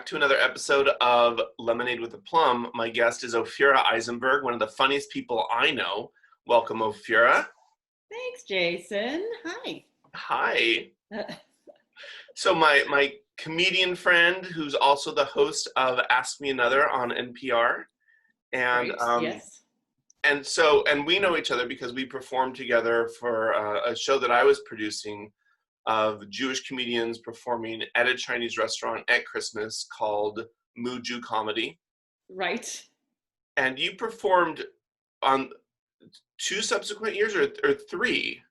back to another episode of Lemonade with Aplomb. My guest is Ophira Eisenberg, one of the funniest people I know. Welcome, Ophira. Thanks, Jason. Hi. Hi. So my comedian friend, who's also the host of Ask Me Another on NPR, and Great. Yes. and we know each other because we performed together for a show that I was producing of Jewish comedians performing at a Chinese restaurant at Christmas called Muju Comedy. Right. And you performed on 2 subsequent years or 3?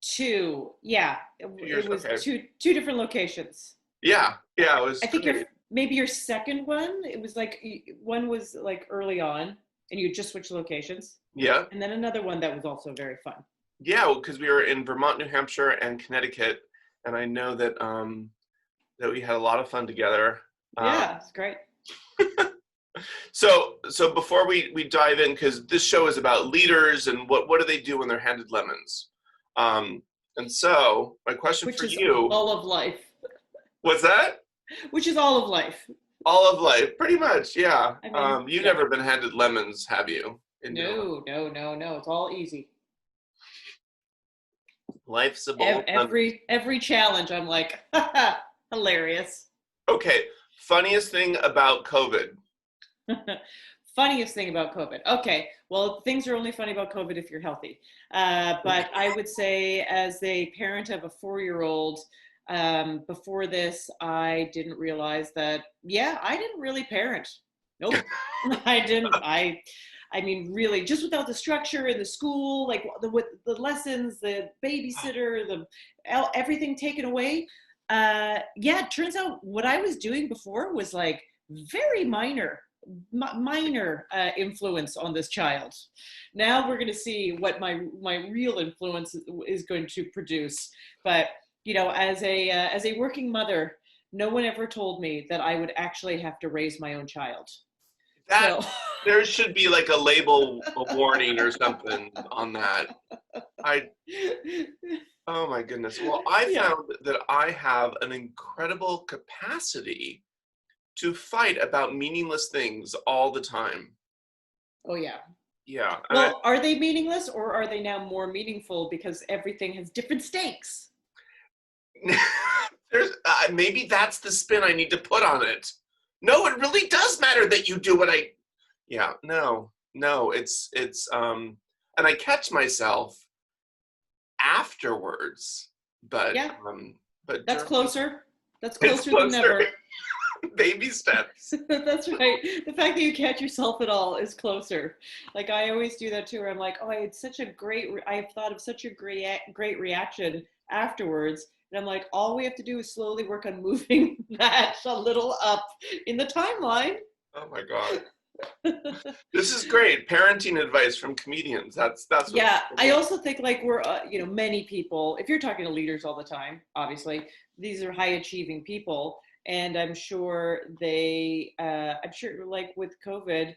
2. Yeah. It was okay. two different locations. Yeah, it was. I think maybe your second one, it was like one was like early on and you just switched locations. Yeah. And then another one that was also very fun. Yeah, because we were in Vermont, New Hampshire, and Connecticut, and I know that that we had a lot of fun together. Yeah, it's great. So before we dive in, because this show is about leaders and what do they do when they're handed lemons. And so my question for you. Which is all of life. What's that? Which is all of life. All of life, pretty much, yeah. I mean, you've never been handed lemons, have you? No. It's all easy. Life's a bowl. Every challenge, I'm like, hilarious. Okay, funniest thing about COVID. Funniest thing about COVID. Okay, well, things are only funny about COVID if you're healthy. But I would say, as a parent of a 4-year-old, before this, I didn't realize that, I didn't really parent. Nope, I didn't. I mean, really, just without the structure in the school, like with the lessons, the babysitter, everything taken away. It turns out what I was doing before was like very minor influence on this child. Now we're going to see what my real influence is going to produce. But as a working mother, no one ever told me that I would actually have to raise my own child. There should be like a label, a warning or something on that. Oh my goodness. Well, I found that I have an incredible capacity to fight about meaningless things all the time. Oh yeah. Yeah. Well, are they meaningless or are they now more meaningful because everything has different stakes? There's maybe that's the spin I need to put on it. No, it really does matter that you do what it's and I catch myself afterwards, but that's closer than never. Baby steps. That's right. The fact that you catch yourself at all is closer. Like I always do that too, where I'm like, oh, I've thought of such a great reaction afterwards. And I'm like, all we have to do is slowly work on moving that a little up in the timeline. Oh my God. This is great. Parenting advice from comedians. That's what I also think like we're, many people, if you're talking to leaders all the time, obviously, these are high achieving people. And I'm sure like with COVID,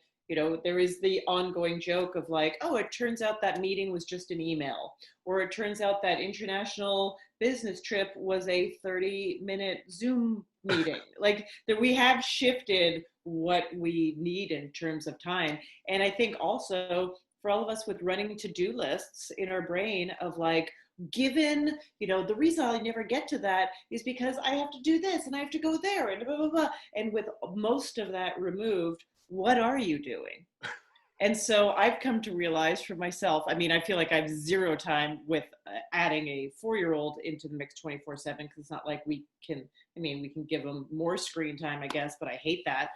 there is the ongoing joke of like, oh, it turns out that meeting was just an email, or it turns out that international business trip was a 30-minute Zoom meeting. Like that we have shifted what we need in terms of time. And I think also for all of us with running to-do lists in our brain of like, given, the reason I never get to that is because I have to do this and I have to go there and blah, blah, blah. And with most of that removed, what are you doing? And so I've come to realize for myself, I mean, I feel like I have zero time with adding a 4-year-old into the mix 24/7 because it's not like we can give them more screen time, I guess, but I hate that.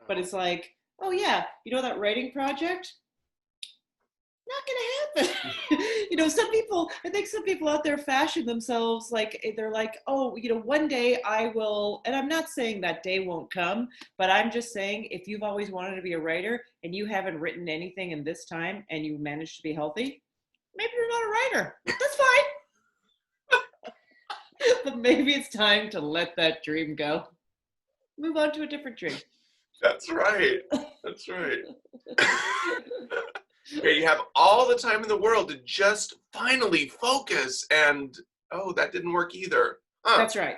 But it's like, oh yeah, that writing project? Not gonna happen. I think some people out there fashion themselves like they're like, oh, one day I will, and I'm not saying that day won't come, but I'm just saying if you've always wanted to be a writer and you haven't written anything in this time and you managed to be healthy, maybe you're not a writer. That's fine. But maybe it's time to let that dream go. Move on to a different dream. That's right. Okay, you have all the time in the world to just finally focus, and that didn't work either. That's right.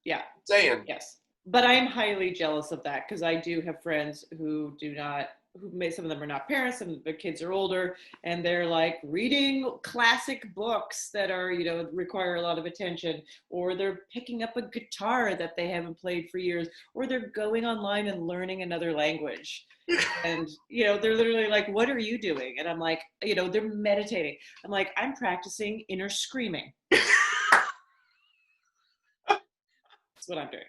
Yeah. Saying. Yes. But I'm highly jealous of that because I do have friends who do not, who may, some of them are not parents, some of their kids are older, and they're like reading classic books that are, you know, require a lot of attention, or they're picking up a guitar that they haven't played for years, or they're going online and learning another language. And, you know, they're literally like, what are you doing? And I'm like, you know, they're meditating. I'm like, I'm practicing inner screaming. That's what I'm doing.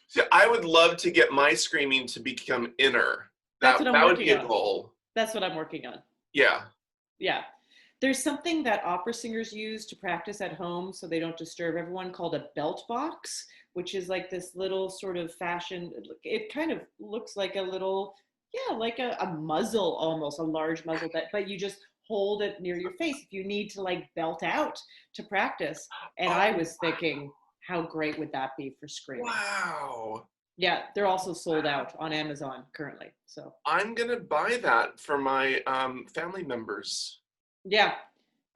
So I would love to get my screaming to become inner. That's what I'm That would working be a on. goal. That's what I'm working on. Yeah. Yeah. There's something that opera singers use to practice at home so they don't disturb everyone called a belt box, which is like this little sort of fashion. It kind of looks like a little, yeah, like a muzzle almost, a large muzzle, but you just hold it near your face if you need to like belt out to practice. And I was thinking, how great would that be for screaming? Wow. Yeah, they're also sold out on Amazon currently. So I'm going to buy that for my family members. yeah,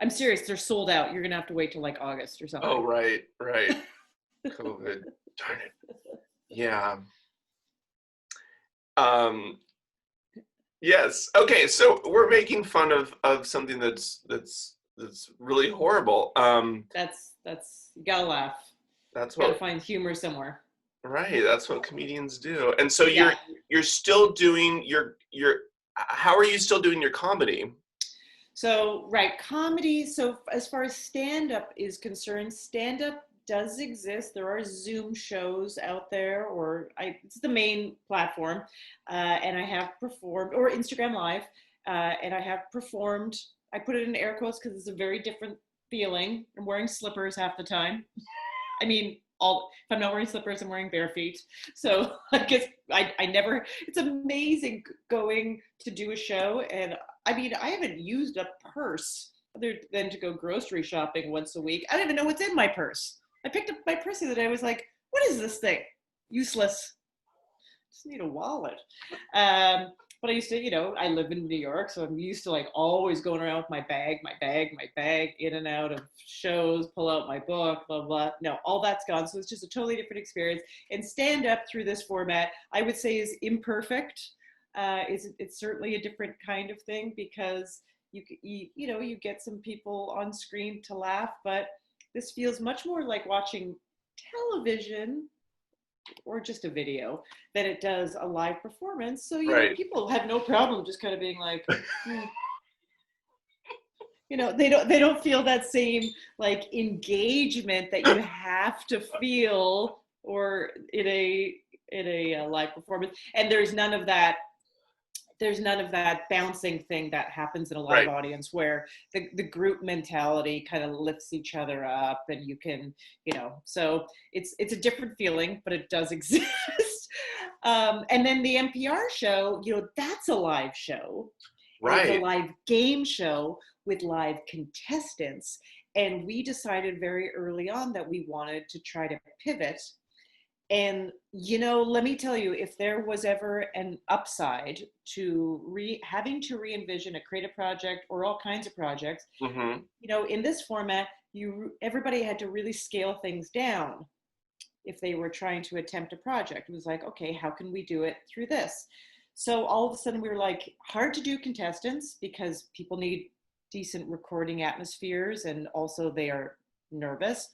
I'm serious. They're sold out. You're gonna have to wait till like August or something. Oh, right. COVID. Darn it. Yeah. Yes. Okay. So we're making fun of something that's really horrible. That's you gotta laugh. That's You gotta what. find humor somewhere. Right. That's what comedians do. And so Yeah. you're still doing your. How are you still doing your comedy? So right, comedy. So as far as stand up is concerned, stand up does exist. There are Zoom shows out there, it's the main platform, and I have performed, or Instagram Live, and I have performed. I put it in air quotes because it's a very different feeling. I'm wearing slippers half the time. I mean, all if I'm not wearing slippers, I'm wearing bare feet. So I guess I never. It's amazing going to do a show, and I mean, I haven't used a purse other than to go grocery shopping once a week. I don't even know what's in my purse. I picked up my purse the other day. I was like, what is this thing? Useless. Just need a wallet. But I used to, you know, I live in New York, so I'm used to like always going around with my bag, in and out of shows, pull out my book, blah, blah. No, all that's gone. So it's just a totally different experience. And stand up through this format, I would say is imperfect. It's certainly a different kind of thing because you know, you get some people on screen to laugh, but this feels much more like watching television or just a video than it does a live performance. So, you know, Right. people have no problem just kind of being like, you know, they don't feel that same like engagement that you have to feel or in a live performance. And there's none of that bouncing thing that happens in a live Right. audience where the group mentality kind of lifts each other up and you can, you know, so it's a different feeling, but it does exist. And then the NPR show, you know, that's a live show. And it's a Right. live game show with live contestants. And we decided very early on that we wanted to try to pivot. And, you know, let me tell you, if there was ever an upside to having to re-envision a creative project or all kinds of projects, Mm-hmm. you know, in this format, everybody had to really scale things down if they were trying to attempt a project. It was like, okay, how can we do it through this? So all of a sudden we were like, hard to do contestants because people need decent recording atmospheres and also they are nervous.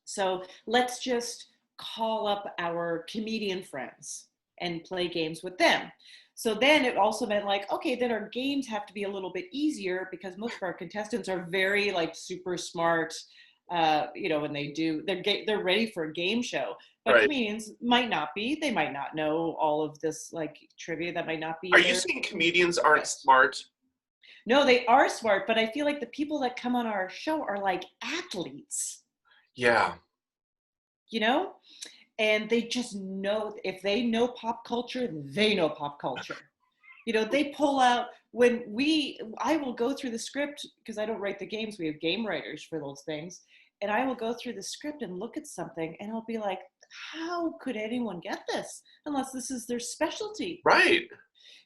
So let's just call up our comedian friends and play games with them. So then it also meant like, okay, then our games have to be a little bit easier because most of our contestants are very like super smart, you know, and they're ready for a game show. But Right. comedians might not be. They might not know all of this like trivia that might not be. Are you saying comedians aren't smart? No, they are smart, but I feel like the people that come on our show are like athletes. Yeah. You know? And they just know, if they know pop culture, they know pop culture. You know, they pull out I will go through the script because I don't write the games. We have game writers for those things. And I will go through the script and look at something and I'll be like, how could anyone get this unless this is their specialty? Right.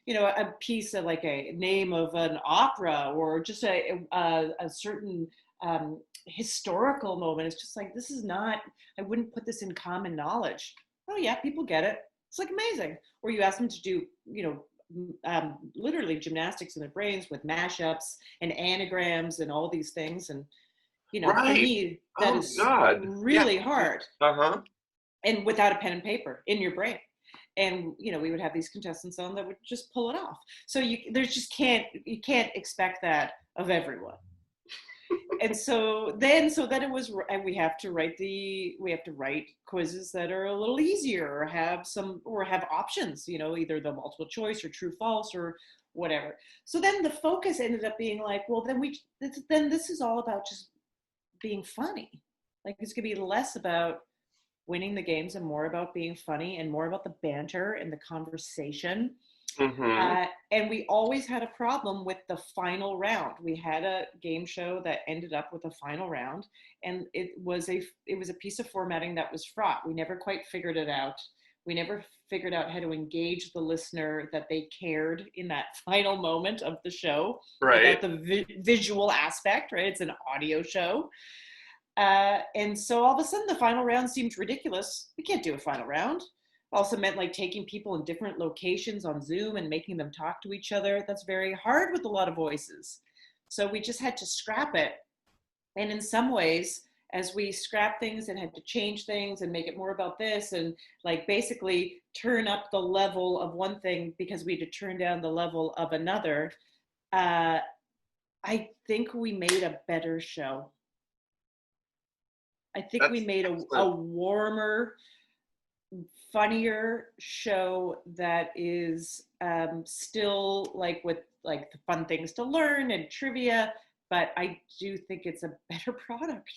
You know, a piece of like a name of an opera or just a certain historical moment. It's just like, this is not, I wouldn't put this in common knowledge. Oh yeah, people get it. It's like amazing. Or you ask them to do, literally gymnastics in their brains with mashups and anagrams and all these things. And, for Right. me, that Oh is God. Yeah. really hard. Uh-huh. And without a pen and paper in your brain. And, we would have these contestants on that would just pull it off. So you can't expect that of everyone. And so then it was, and we have to write quizzes that are a little easier, or have options, either the multiple choice or true false or whatever. So then the focus ended up being like, well, then this is all about just being funny. Like, it's gonna be less about winning the games and more about being funny and more about the banter and the conversation. Mm-hmm. And we always had a problem with the final round. We had a game show that ended up with a final round, and it was a piece of formatting that was fraught. We never quite figured it out. We never figured out how to engage the listener, that they cared in that final moment of the show, Right. without the visual aspect, right? It's an audio show. And so all of a sudden the final round seemed ridiculous. We can't do a final round. Also meant like taking people in different locations on Zoom and making them talk to each other. That's very hard with a lot of voices. So we just had to scrap it. And in some ways, as we scrap things and had to change things and make it more about this, and like basically turn up the level of one thing because we had to turn down the level of another, I think we made a better show. I think we That's made a excellent. warmer, funnier show that is still like with like the fun things to learn and trivia, but I do think it's a better product.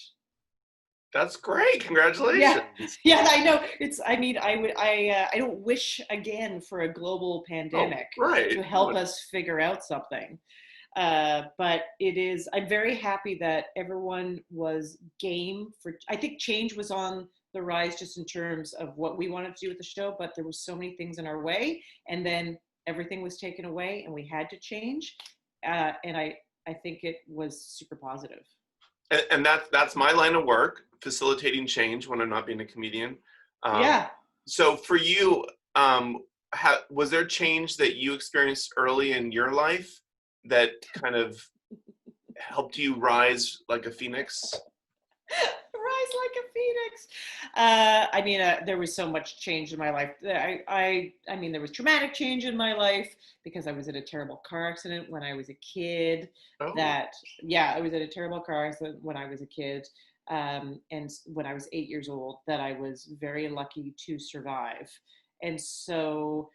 That's great. Yeah, Congratulations. yeah, I know. I mean, I don't wish again for a global Oh, pandemic right. to help us figure out something. But I'm very happy that everyone was game for, I think change was on the rise just in terms of what we wanted to do with the show, but there was so many things in our way, and then everything was taken away and we had to change. And I think it was super positive. And that's my line of work, facilitating change when I'm not being a comedian. Um, Yeah. so for you, was there change that you experienced early in your life that kind of helped you rise like a phoenix? Rise like a phoenix. I mean, there was so much change in my life. I mean, there was traumatic change in my life because I was in a terrible car accident when I was a kid. Oh, That, yeah, I was in a terrible car accident when I was a kid. And when I was 8 years old, that I was very lucky to survive. And so,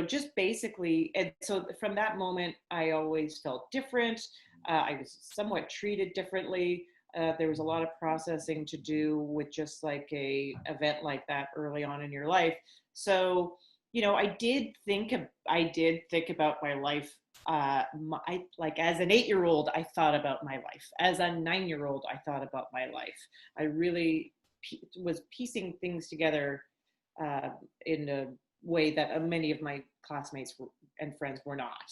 just basically, and so from that moment, I always felt different. I was somewhat treated differently. There was a lot of processing to do with just like a event like that early on in your life. So, I did think about my life. Like as an 8-year-old, I thought about my life. As a 9-year-old, I thought about my life. I really was piecing things together in a way that many of my classmates and friends were not.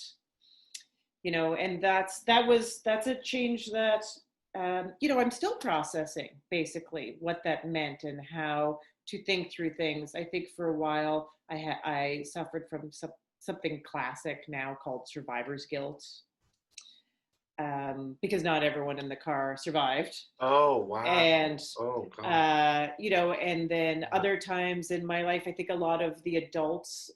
And that's a change that I'm still processing basically what that meant and how to think through things. I think for a while I suffered from something classic now called survivor's guilt, because not everyone in the car survived. oh, wow. And Oh, God. and then other times in my life, I think a lot of the adults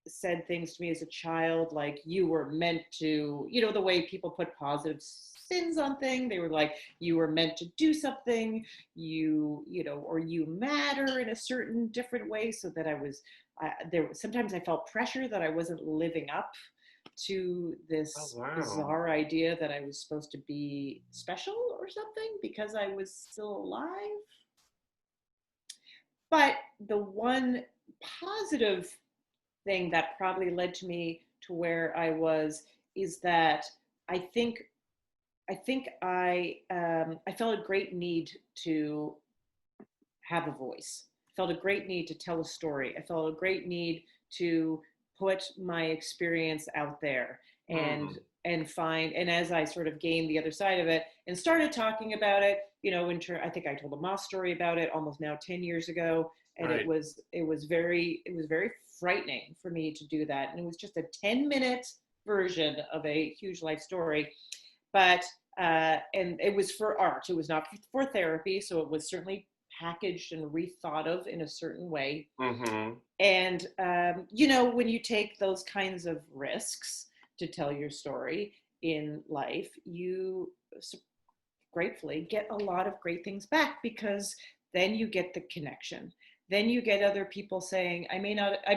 said things to me as a child, like, you were meant to, the way people put positive spins on things. They were like, you were meant to do something, or you matter in a certain different way. So that sometimes I felt pressure that I wasn't living up to Oh, this wow. bizarre idea that I was supposed to be special or something because I was still alive. But the one positive thing that probably led to me to where I was is that I think I felt a great need to have a voice. I felt a great need to tell a story. I felt a great need to put my experience out there. Hmm. and as I sort of gained the other side of it and started talking about it, I think I told a Moss story about it almost now 10 years ago. And Right. it was very frightening for me to do that. And it was just a 10-minute version of a huge life story. But, and it was for art. It was not for therapy. So it was certainly packaged and rethought of in a certain way. Mm-hmm. And, when you take those kinds of risks to tell your story in life, you gratefully get a lot of great things back, because then you get the connection. Then you get other people saying,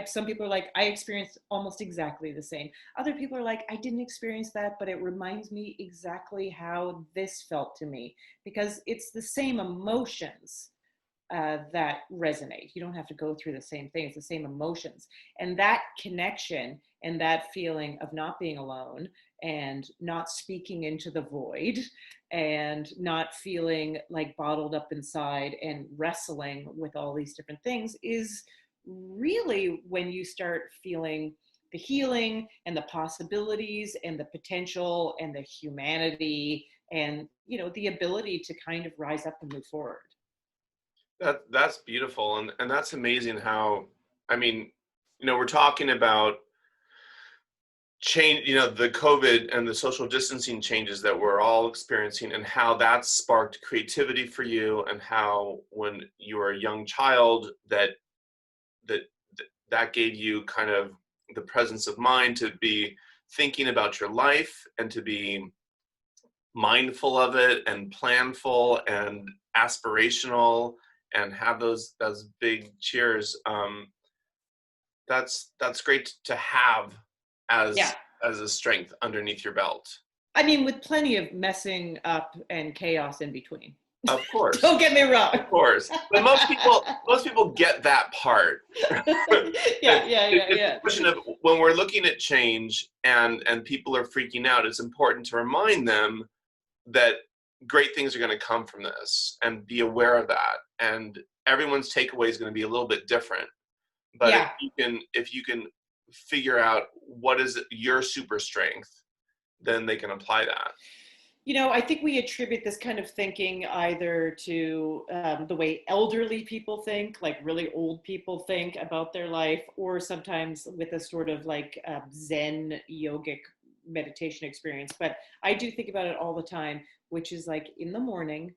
some people are like, I experienced almost exactly the same. Other people are like, I didn't experience that, but it reminds me exactly how this felt to me, because it's the same emotions that resonate. You don't have to go through the same thing. It's the same emotions. And that connection and that feeling of not being alone and not speaking into the void and not feeling like bottled up inside and wrestling with all these different things is really when you start feeling the healing and the possibilities and the potential and the humanity and, the ability to kind of rise up and move forward. That's beautiful, and that's amazing how, I mean, we're talking about change, the COVID and the social distancing changes that we're all experiencing, and how that sparked creativity for you, and how when you were a young child that that gave you kind of the presence of mind to be thinking about your life and to be mindful of it and planful and aspirational and have those big cheers. That's great to have Yeah. as a strength underneath your belt. I mean, with plenty of messing up and chaos in between. Of course. Don't get me wrong. Of course. But most people get that part. Yeah. It's a question of, when we're looking at change and people are freaking out, it's important to remind them that great things are going to come from this, and be aware of that. And everyone's takeaway is going to be a little bit different. But Yeah. if you can figure out what is your super strength, then they can apply that. I think we attribute this kind of thinking either to the way elderly people think, like really old people think about their life, or sometimes with a sort of like Zen yogic meditation experience. But I do think about it all the time, which is like in the morning,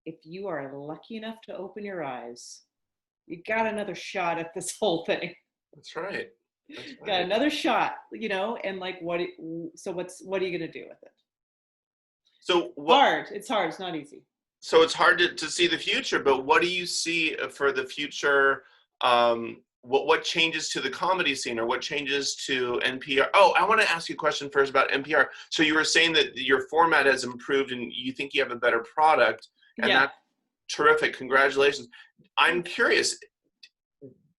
if you are lucky enough to open your eyes, you got another shot at this whole thing. That's right. That's right. Got another shot, and like what are you going to do with it? So It's hard. It's not easy. So it's hard to see the future, but what do you see for the future? What changes to the comedy scene, or what changes to NPR? Oh, I want to ask you a question first about NPR. So you were saying that your format has improved and you think you have a better product, and that's terrific. Congratulations. I'm curious,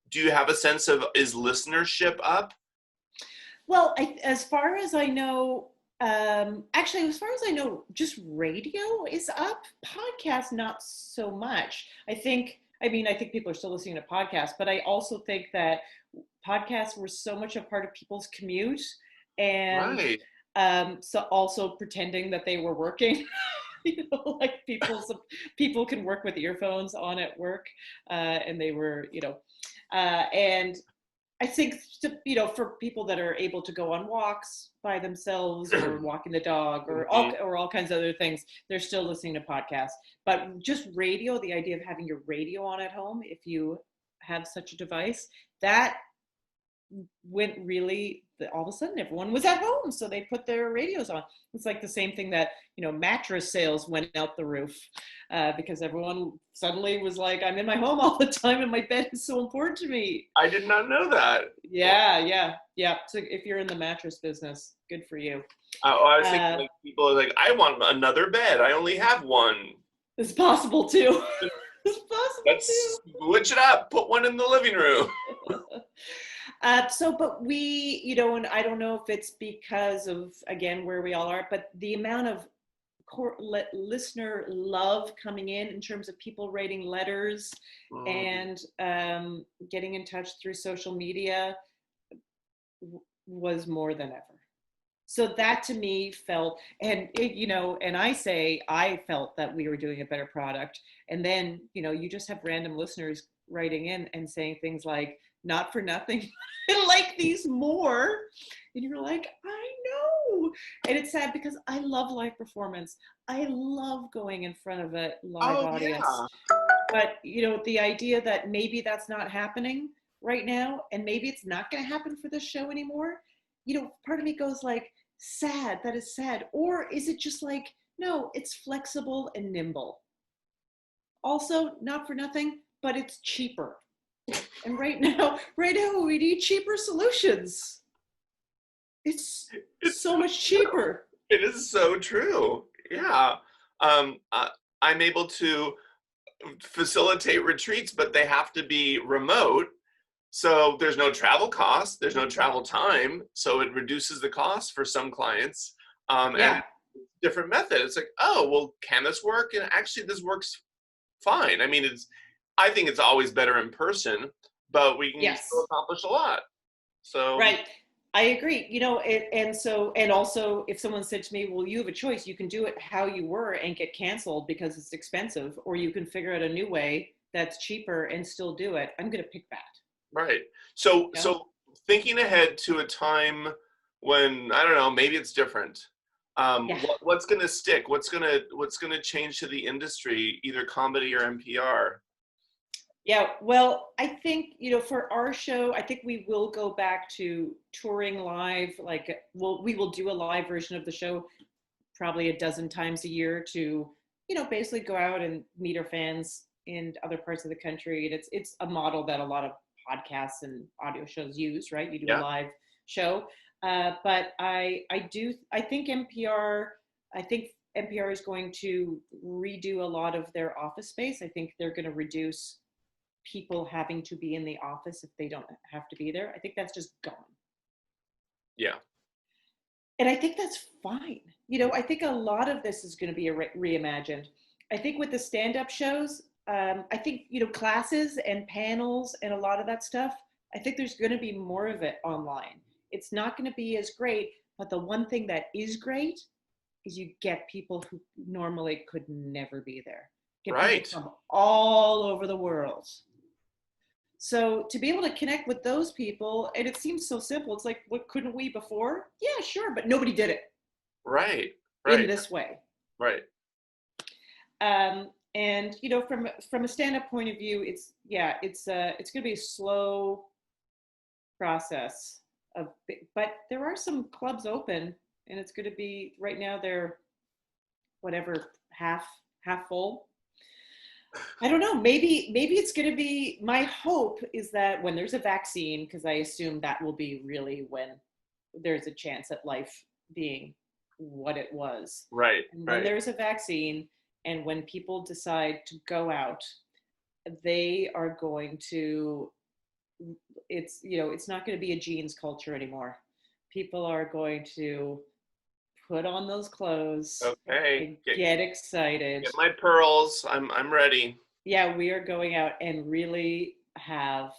do you have a sense of, is listenership up? Well, as far as I know, actually, as far as I know, just radio is up. Podcast, not so much. I think people are still listening to podcasts, but I also think that podcasts were so much a part of people's commute, and Right. So also pretending that they were working. Like people can work with earphones on at work, and they were, and I think, for people that are able to go on walks by themselves or walking the dog or all kinds of other things, they're still listening to podcasts. But just radio, the idea of having your radio on at home, if you have such a device, that went really, all of a sudden everyone was at home, so they put their radios on. It's like the same thing that, mattress sales went out the roof, because everyone suddenly was like, I'm in my home all the time and my bed is so important to me. I did not know that. Yeah. So if you're in the mattress business, good for you. I was thinking, like, people are like, I want another bed, I only have one. It's possible too. It's possible. Let's switch it up, put one in the living room. But we, and I don't know if it's because of, again, where we all are, but the amount of listener love coming in terms of people writing letters and getting in touch through social media was more than ever. So that to me felt, and it, and I felt that we were doing a better product. And then, you just have random listeners writing in and saying things like, not for nothing, I like these more. And you're like, I know. And it's sad because I love live performance. I love going in front of a live Oh audience. yeah. But, the idea that maybe that's not happening right now, and maybe it's not going to happen for this show anymore, part of me goes like, sad, that is sad. Or is it just like, no, it's flexible and nimble. Also, not for nothing, but it's cheaper. And right now, we need cheaper solutions. It's so much cheaper. It is so true. Yeah. I'm able to facilitate retreats, but they have to be remote. So there's no travel cost, there's no travel time. So it reduces the cost for some clients. And different method. It's like, oh, well, can this work? And actually this works fine. I mean, I think it's always better in person, but we can still accomplish a lot. So right. I agree. And also if someone said to me, well, you have a choice, you can do it how you were and get canceled because it's expensive, or you can figure out a new way that's cheaper and still do it. I'm going to pick that. Right. So thinking ahead to a time when, I don't know, maybe it's different. What's going to stick? What's going to change to the industry, either comedy or NPR? Yeah, well, I think, for our show, I think we will go back to touring live. Like, we will do a live version of the show probably a dozen times a year to, basically go out and meet our fans in other parts of the country. And it's a model that a lot of podcasts and audio shows use, right? You do a live show. But I think NPR is going to redo a lot of their office space. I think they're going to reduce people having to be in the office if they don't have to be there. I think that's just gone. Yeah. And I think that's fine. I think a lot of this is going to be reimagined. I think with the stand-up shows, I think, classes and panels and a lot of that stuff, I think there's going to be more of it online. It's not going to be as great, but the one thing that is great is you get people who normally could never be there. Get people from all over the world. So to be able to connect with those people, and it seems so simple. It's like, what, couldn't we before? Yeah, sure, but nobody did it. Right. In this way. Right. And from a stand-up point of view, it's going to be a slow process but there are some clubs open, and it's going to be, right now they're whatever, half full. I don't know. Maybe it's going to be, my hope is that when there's a vaccine, because I assume that will be really when there's a chance at life being what it was. Right. And when there's a vaccine, and when people decide to go out, they are going to, it's not going to be a jeans culture anymore. People are going to put on those clothes. Okay. Get excited. Get my pearls. I'm ready. Yeah, we are going out and really have,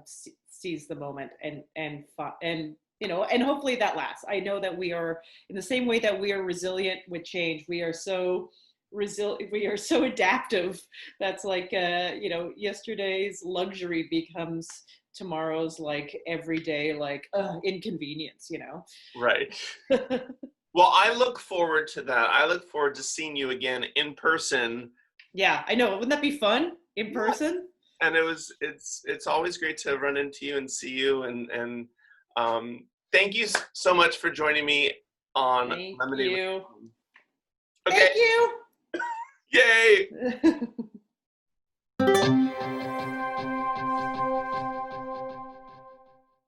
seize the moment and hopefully that lasts. I know that we are, in the same way that we are resilient with change, we are so adaptive. That's like, yesterday's luxury becomes tomorrow's everyday inconvenience, Right. Well, I look forward to that. I look forward to seeing you again in person. Yeah, I know. Wouldn't that be fun in person? And it's always great to run into you and see you. And thank you so much for joining me on Lemonade. Thank you. Okay. Thank you. Yay.